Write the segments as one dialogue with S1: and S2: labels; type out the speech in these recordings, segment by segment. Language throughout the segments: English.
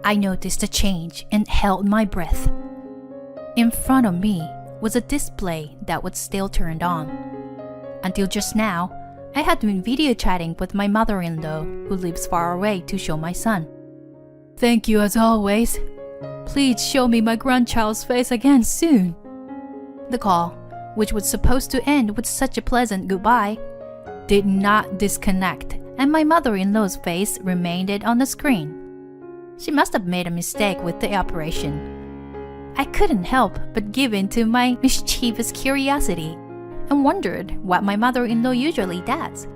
S1: I noticed a change and held my breath. In front of me was a display that was still turned on. Until just now, I had been video chatting with my mother-in-law who lives far away to show my son. "Thank you as always. Please show me my grandchild's face again soon." The call, which was supposed to end with such a pleasant goodbye, did not disconnect, and my mother-in-law's face remained on the screen. She must have made a mistake with the operation. I couldn't help but give in to my mischievous curiosity and wondered what my mother-in-law usually does.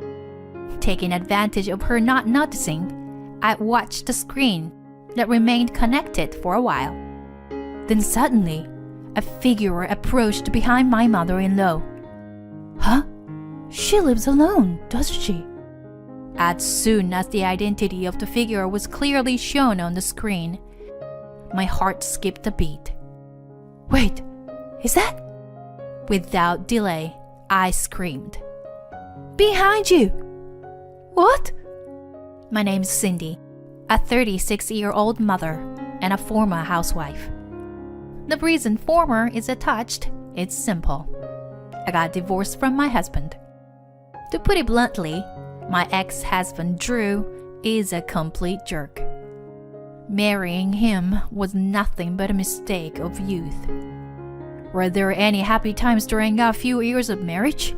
S1: Taking advantage of her not noticing, I watched the screen that remained connected for a while. Then suddenly, a figure approached behind my mother-in-law. Huh? She lives alone, doesn't she? As soon as the identity of the figure was clearly shown on the screen, my heart skipped a beat. Wait, is that? Without delay, I screamed. Behind you! What? My name's Cindy, a 36-year-old mother and a former housewife. The reason former is attached, it's simple. I got divorced from my husband. To put it bluntly, my ex-husband Drew is a complete jerk. Marrying him was nothing but a mistake of youth. Were there any happy times during our few years of marriage?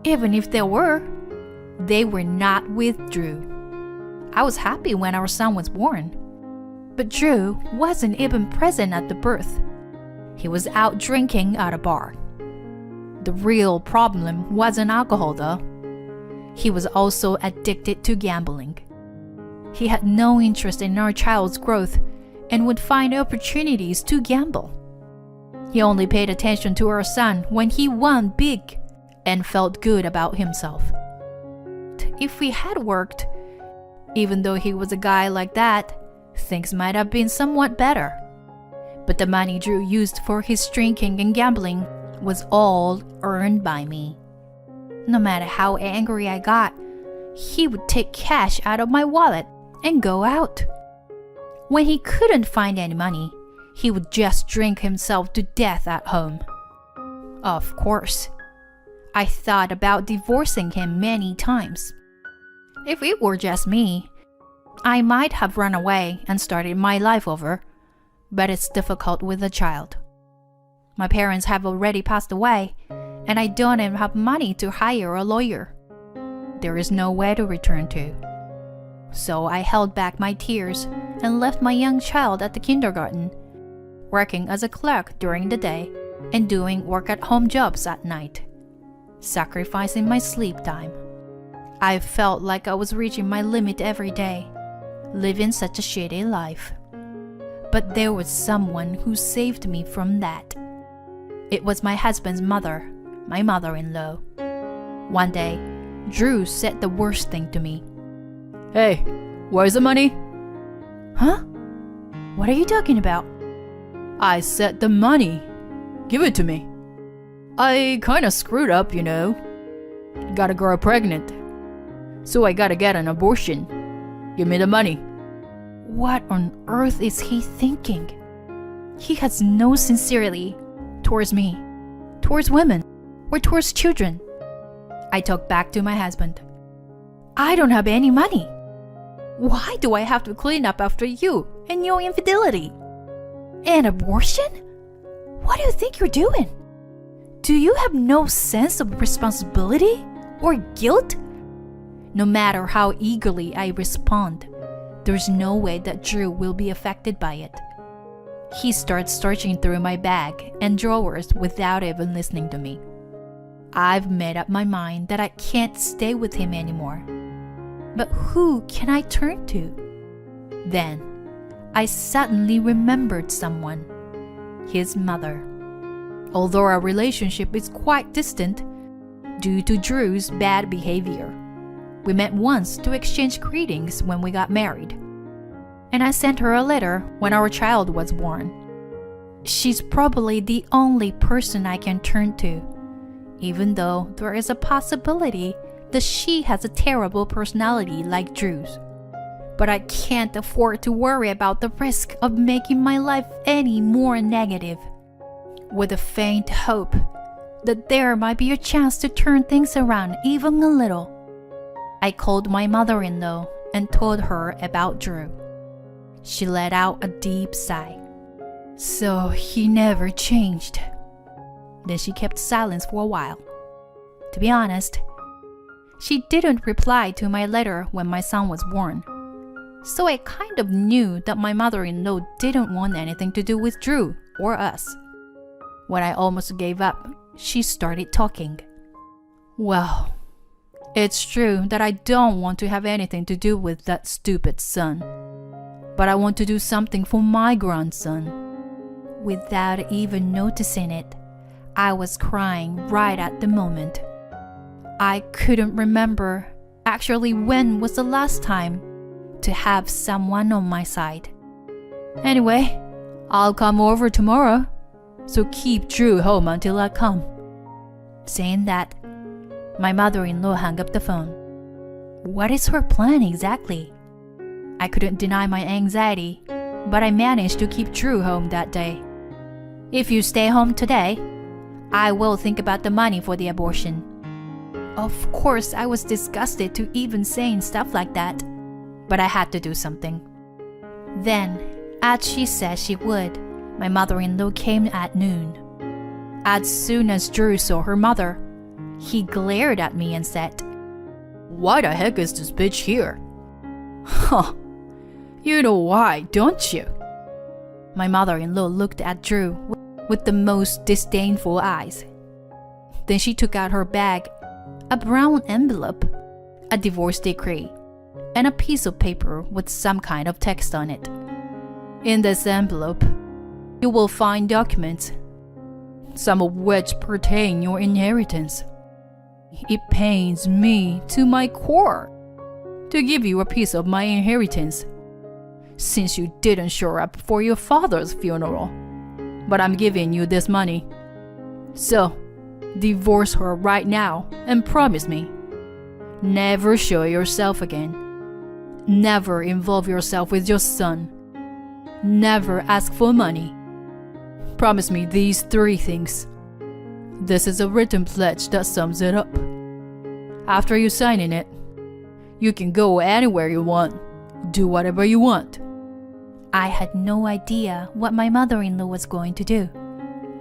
S1: Even if there were, they were not with Drew. I was happy when our son was born. But Drew wasn't even present at the birth. He was out drinking at a bar. The real problem wasn't alcohol though. He was also addicted to gambling. He had no interest in our child's growth and would find opportunities to gamble. He only paid attention to our son when he won big and felt good about himself. If we had worked, even though he was a guy like that, things might have been somewhat better. But the money Drew used for his drinking and gambling was all earned by me. No matter how angry I got, he would take cash out of my wallet and go out. When he couldn't find any money, he would just drink himself to death at home. Of course, I thought about divorcing him many times. If it were just me, I might have run away and started my life over, but it's difficult with a child. My parents have already passed away, and I don't even have money to hire a lawyer. There is no way to return to. So I held back my tears and left my young child at the kindergarten, working as a clerk during the day and doing work-at-home jobs at night, sacrificing my sleep time. I felt like I was reaching my limit every day, living such a shitty life. But there was someone who saved me from that. It was my husband's mother, my mother-in-law. One day, Drew said the worst thing to me. "Hey, where's the money?" Huh? What are you talking about? I said the money. Give it to me. I kinda screwed up, you know. Got a girl pregnant. So I gotta get an abortion. Give me the money. What on earth is he thinking? He has no sincerity towards me, towards women, or towards children. I talked back to my husband. I don't have any money. Why do I have to clean up after you and your infidelity? An abortion? What do you think you're doing? Do you have no sense of responsibility or guilt? No matter how eagerly I respond, there's no way that Drew will be affected by it. He starts searching through my bag and drawers without even listening to me. I've made up my mind that I can't stay with him anymore. But who can I turn to? Then, I suddenly remembered someone. His mother. Although our relationship is quite distant, due to Drew's bad behavior, we met once to exchange greetings when we got married. And I sent her a letter when our child was born. She's probably the only person I can turn to, even though there is a possibility that she has a terrible personality like Drew's. but I can't afford to worry about the risk of making my life any more negative. With a faint hope that there might be a chance to turn things around even a little, I called my mother-in-law and told her about Drew. She let out a deep sigh. So he never changed. Then she kept silence for a while. To be honest, she didn't reply to my letter when my son was born. So I kind of knew that my mother-in-law didn't want anything to do with Drew or us. When I almost gave up, she started talking. Well, it's true that I don't want to have anything to do with that stupid son. But I want to do something for my grandson. Without even noticing it, I was crying right at the moment. I couldn't remember actually when was the last time to have someone on my side. Anyway, I'll come over tomorrow, so keep Drew home until I come. Saying that, my mother-in-law hung up the phone. What is her plan exactly? I couldn't deny my anxiety, but I managed to keep Drew home that day. If you stay home today, I will think about the money for the abortion. Of course, I was disgusted to even saying stuff like that, but I had to do something. Then, as she said she would, my mother-in-law came at noon. As soon as Drew saw her mother, he glared at me and said, "Why the heck is this bitch here?" Huh, you know why, don't you? My mother-in-law looked at Drew with the most disdainful eyes. Then she took out her bag, a brown envelope, a divorce decree, and a piece of paper with some kind of text on it. In this envelope, you will find documents, some of which pertain your inheritance. It pains me to my core to give you a piece of my inheritance, since you didn't show up for your father's funeral. But I'm giving you this money. So, divorce her right now and promise me. Never show yourself again. Never involve yourself with your son. Never ask for money. Promise me these 3 things. This is a written pledge that sums it up. After you sign in it, you can go anywhere you want, do whatever you want. I had no idea what my mother-in-law was going to do,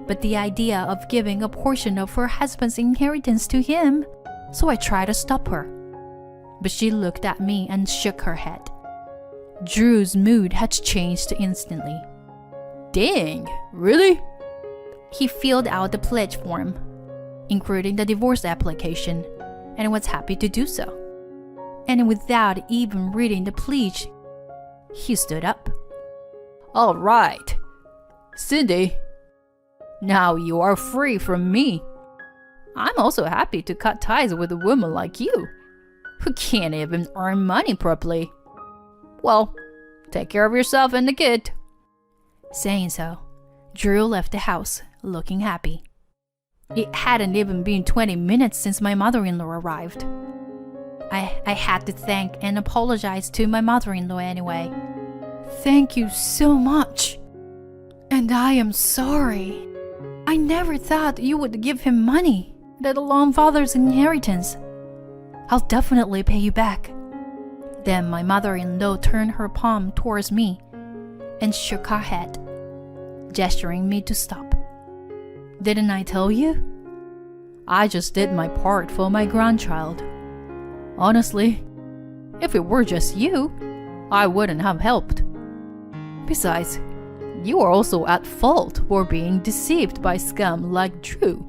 S1: but the idea of giving a portion of her husband's inheritance to him, so I tried to stop her. But she looked at me and shook her head. Drew's mood had changed instantly. Dang, really? He filled out the pledge form, including the divorce application, and was happy to do so. And without even reading the pledge, he stood up. All right, Cindy, now you are free from me. I'm also happy to cut ties with a woman like you, who can't even earn money properly. Well, take care of yourself and the kid. Saying so, Drew left the house, looking happy. It hadn't even been 20 minutes since my mother-in-law arrived. I had to thank and apologize to my mother-in-law anyway. Thank you so much. And I am sorry. I never thought you would give him money, let alone father's inheritance. I'll definitely pay you back. Then my mother-in-law turned her palm towards me and shook her head, gesturing me to stop. Didn't I tell you? I just did my part for my grandchild. Honestly, if it were just you, I wouldn't have helped. Besides, you are also at fault for being deceived by scum like Drew.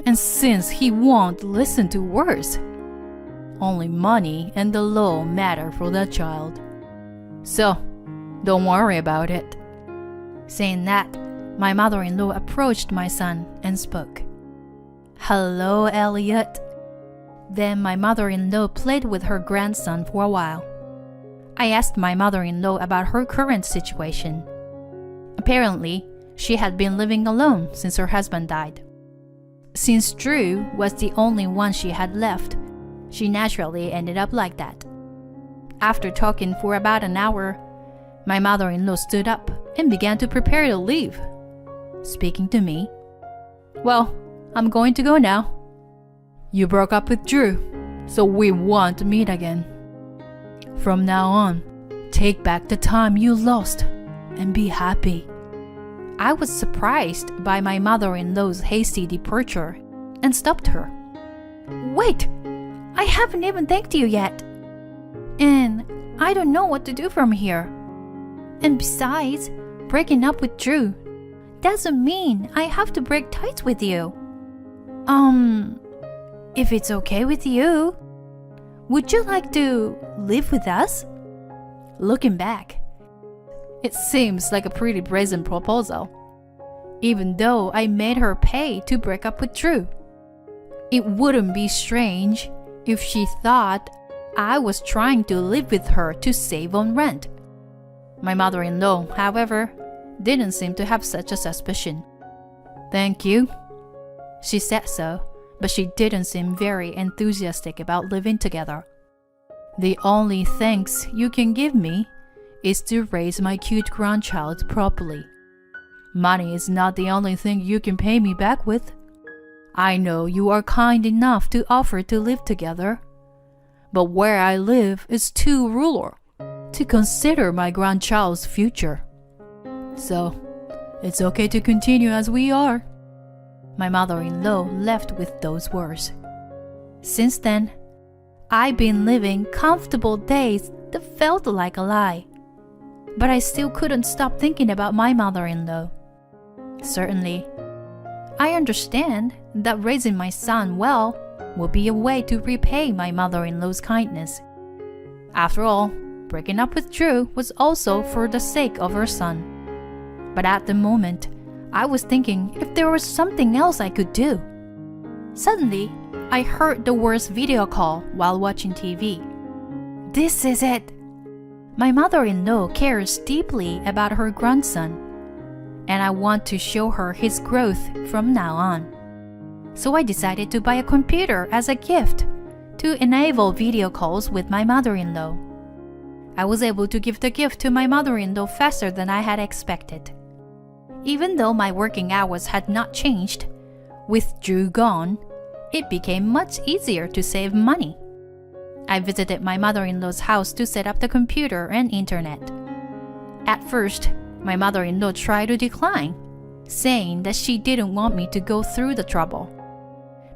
S1: And since he won't listen to words, only money and the law matter for that child. So, don't worry about it. Saying that, my mother-in-law approached my son and spoke. Hello, Elliot. Then my mother-in-law played with her grandson for a while. I asked my mother-in-law about her current situation. Apparently, she had been living alone since her husband died. Since Drew was the only one she had left, she naturally ended up like that. After talking for about an hour, my mother-in-law stood up and began to prepare to leave. Speaking to me, "Well, I'm going to go now. You broke up with Drew, so we won't meet again. From now on, take back the time you lost and be happy." I was surprised by my mother-in-law's hasty departure and stopped her. "Wait! I haven't even thanked you yet. And I don't know what to do from here. And besides, breaking up with Drew doesn't mean I have to break ties with you. If it's okay with you, would you like to live with us?" Looking back, it seems like a pretty brazen proposal, even though I made her pay to break up with Drew. It wouldn't be strange if she thought I was trying to live with her to save on rent. My mother-in-law, however, didn't seem to have such a suspicion. "Thank you." She said so, but she didn't seem very enthusiastic about living together. "The only thanks you can give me is to raise my cute grandchild properly. Money is not the only thing you can pay me back with. I know you are kind enough to offer to live together, but where I live is too rural to consider my grandchild's future. So, it's okay to continue as we are." My mother-in-law left with those words. Since then, I've been living comfortable days that felt like a lie. But I still couldn't stop thinking about my mother-in-law. Certainly, I understand that raising my son well will be a way to repay my mother-in-law's kindness. After all, breaking up with Drew was also for the sake of her son. But at the moment, I was thinking if there was something else I could do. Suddenly, I heard the words video call while watching TV. This is it! My mother-in-law cares deeply about her grandson, and I want to show her his growth from now on. So I decided to buy a computer as a gift to enable video calls with my mother-in-law. I was able to give the gift to my mother-in-law faster than I had expected. Even though my working hours had not changed, with Drew gone, it became much easier to save money. I visited my mother-in-law's house to set up the computer and internet. At first, my mother-in-law tried to decline, saying that she didn't want me to go through the trouble,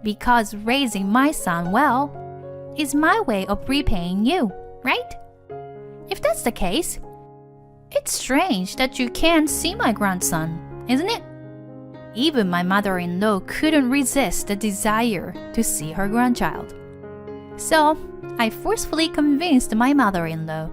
S1: because raising my son well is my way of repaying you, right? If that's the case, it's strange that you can't see my grandson, isn't it? Even my mother-in-law couldn't resist the desire to see her grandchild. So, I forcefully convinced my mother-in-law.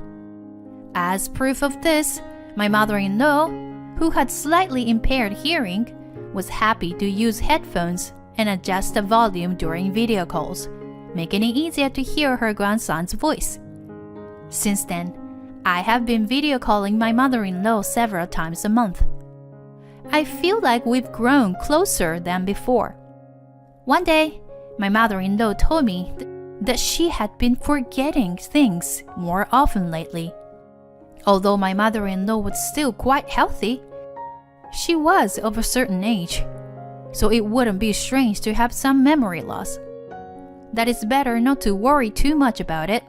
S1: As proof of this, my mother-in-law, who had slightly impaired hearing, was happy to use headphones and adjust the volume during video calls, making it easier to hear her grandson's voice. Since then, I have been video calling my mother-in-law several times a month. I feel like we've grown closer than before. One day, my mother-in-law told me that she had been forgetting things more often lately. Although my mother-in-law was still quite healthy, she was of a certain age, so it wouldn't be strange to have some memory loss. That it's better not to worry too much about it.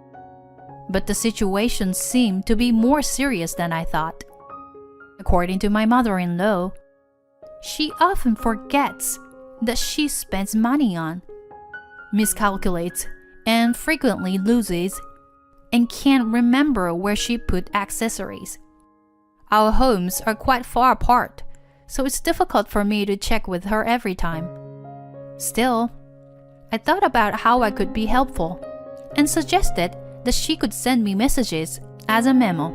S1: But the situation seemed to be more serious than I thought. According to my mother-in-law, she often forgets that she spends money on, miscalculates, and frequently loses, and can't remember where she put accessories. Our homes are quite far apart, so it's difficult for me to check with her every time. Still, I thought about how I could be helpful, and suggested that she could send me messages as a memo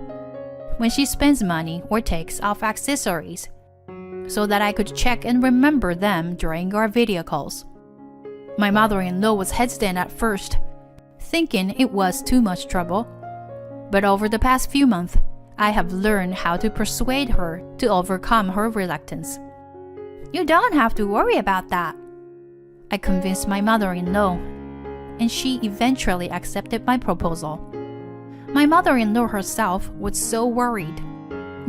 S1: when she spends money or takes off accessories, so that I could check and remember them during our video calls. My mother-in-law was hesitant at first, thinking it was too much trouble, but over the past few months, I have learned how to persuade her to overcome her reluctance. "You don't have to worry about that," I convinced my mother-in-law, and she eventually accepted my proposal. My mother-in-law herself was so worried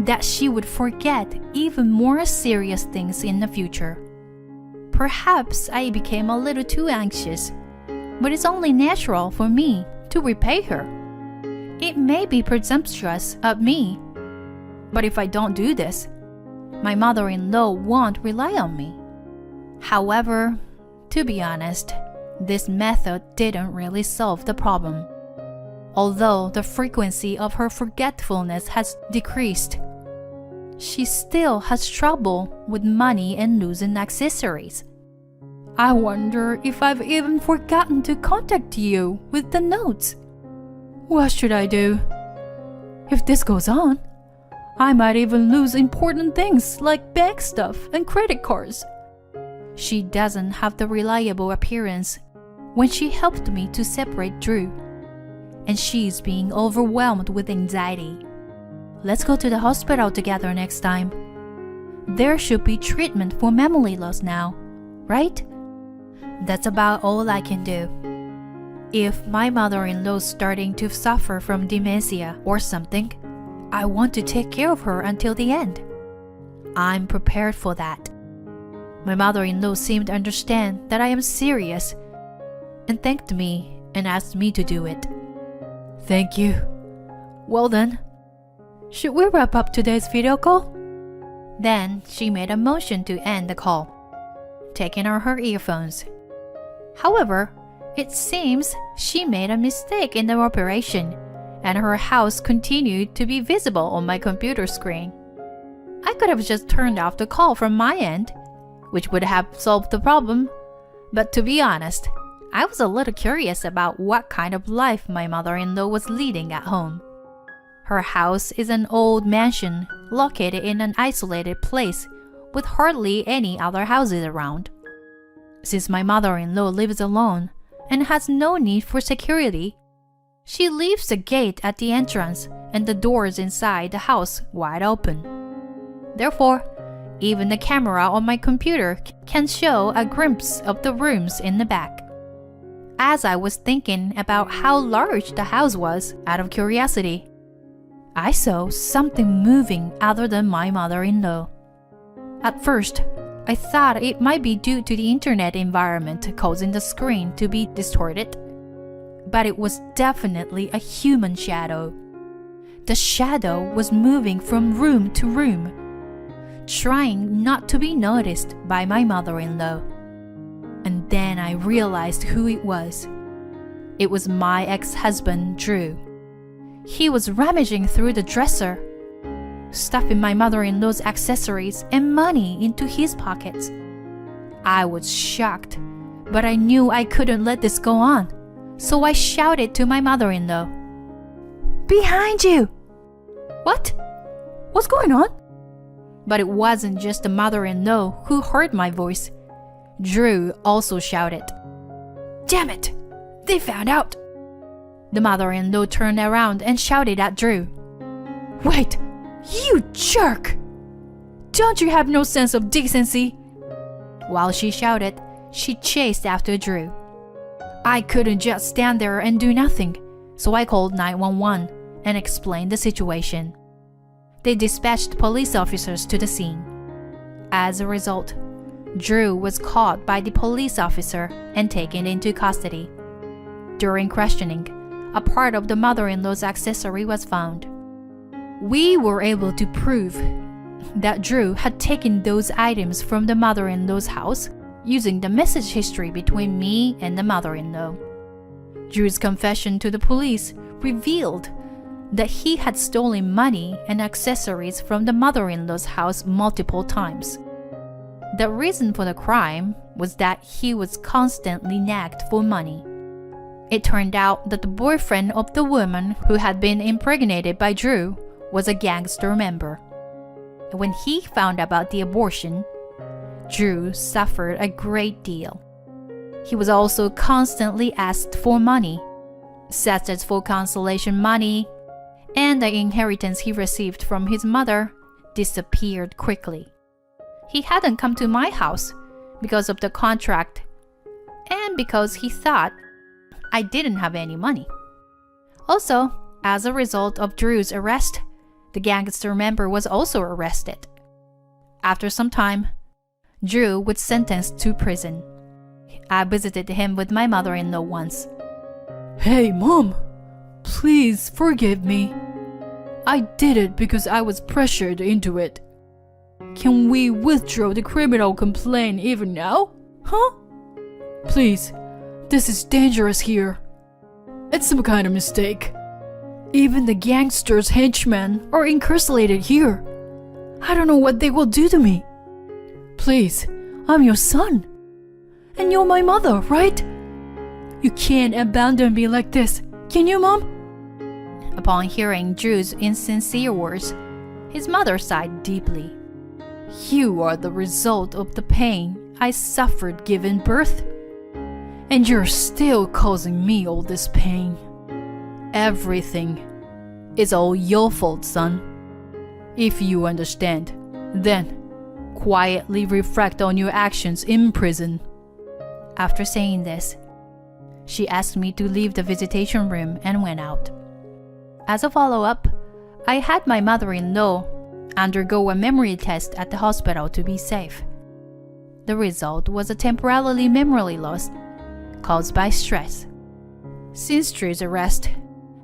S1: that she would forget even more serious things in the future. Perhaps I became a little too anxious, but it's only natural for me to repay her. It may be presumptuous of me, but if I don't do this, my mother-in-law won't rely on me. However, to be honest, this method didn't really solve the problem. Although the frequency of her forgetfulness has decreased, she still has trouble with money and losing accessories. I wonder if I've even forgotten to contact you with the notes. What should I do? If this goes on, I might even lose important things like bank stuff and credit cards. She doesn't have the reliable appearance when she helped me to separate Drew, and she's being overwhelmed with anxiety. Let's go to the hospital together next time. There should be treatment for memory loss now, right? That's about all I can do. If my mother-in-law's starting to suffer from dementia or something, I want to take care of her until the end. I'm prepared for that. My mother-in-law seemed to understand that I am serious and thanked me and asked me to do it. Thank you. Well then, should we wrap up today's video call? Then she made a motion to end the call, taking out her earphones. However, it seems she made a mistake in the operation, and her house continued to be visible on my computer screen. I could have just turned off the call from my end, which would have solved the problem, but to be honest, I was a little curious about what kind of life my mother-in-law was leading at home. Her house is an old mansion located in an isolated place with hardly any other houses around. Since my mother-in-law lives alone and has no need for security, she leaves the gate at the entrance and the doors inside the house wide open. Therefore, even the camera on my computer can show a glimpse of the rooms in the back. As I was thinking about how large the house was out of curiosity, I saw something moving other than my mother-in-law. At first, I thought it might be due to the internet environment causing the screen to be distorted, but it was definitely a human shadow. The shadow was moving from room to room, trying not to be noticed by my mother-in-law. And then I realized who it was. It was my ex-husband, Drew. He was rummaging through the dresser, stuffing my mother-in-law's accessories and money into his pockets. I was shocked, but I knew I couldn't let this go on, so I shouted to my mother-in-law, "Behind you!" "What? What's going on?" But it wasn't just the mother-in-law who heard my voice. Drew also shouted, "Damn it! They found out!" The mother-in-law turned around and shouted at Drew, "Wait! You jerk! Don't you have no sense of decency?" While she shouted, she chased after Drew. I couldn't just stand there and do nothing, so I called 911 and explained the situation. They dispatched police officers to the scene. As a result, Drew was caught by the police officer and taken into custody. During questioning, a part of the mother-in-law's accessory was found. We were able to prove that Drew had taken those items from the mother-in-law's house using the message history between me and the mother-in-law. Drew's confession to the police revealed that he had stolen money and accessories from the mother-in-law's house multiple times. The reason for the crime was that he was constantly nagged for money. It turned out that the boyfriend of the woman who had been impregnated by Drew was a gangster member. When he found about the abortion, Drew suffered a great deal. He was also constantly asked for money, such as for consolation money, and the inheritance he received from his mother disappeared quickly. He hadn't come to my house because of the contract and because he thought I didn't have any money. Also, As a result of Drew's arrest, the gangster member was also arrested. After some time, Drew was sentenced to prison. I visited him with my mother-in-law once.
S2: Hey, Mom, please forgive me. I did it because I was pressured into it. Can we withdraw the criminal complaint even now? Huh? Please, this is dangerous here. It's some kind of mistake. Even the gangsters' henchmen are incarcerated here. I don't know what they will do to me. Please, I'm your son. And you're my mother, right? You can't abandon me like this, can you, Mom?
S1: Upon hearing Drew's insincere words, his mother sighed deeply. You are the result of the pain I suffered giving birth. And you're still causing me all this pain. Everything is all your fault, son. If you understand, then quietly reflect on your actions in prison. After saying this, she asked me to leave the visitation room and went out. As a follow-up, I had my mother-in-law undergo a memory test at the hospital to be safe. The result was a temporary memory loss caused by stress. Since Drew's arrest,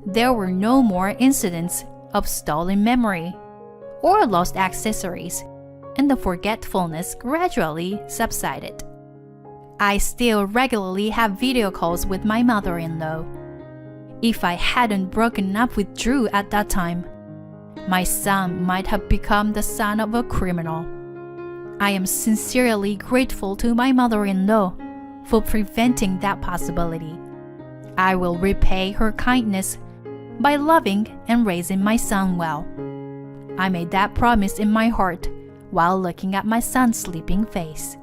S1: there were no more incidents of stolen memory or lost accessories, and the forgetfulness gradually subsided. I still regularly have video calls with my mother-in-law. If I hadn't broken up with Drew at that time, my son might have become the son of a criminal. I am sincerely grateful to my mother-in-law for preventing that possibility. I will repay her kindness by loving and raising my son well. I made that promise in my heart while looking at my son's sleeping face.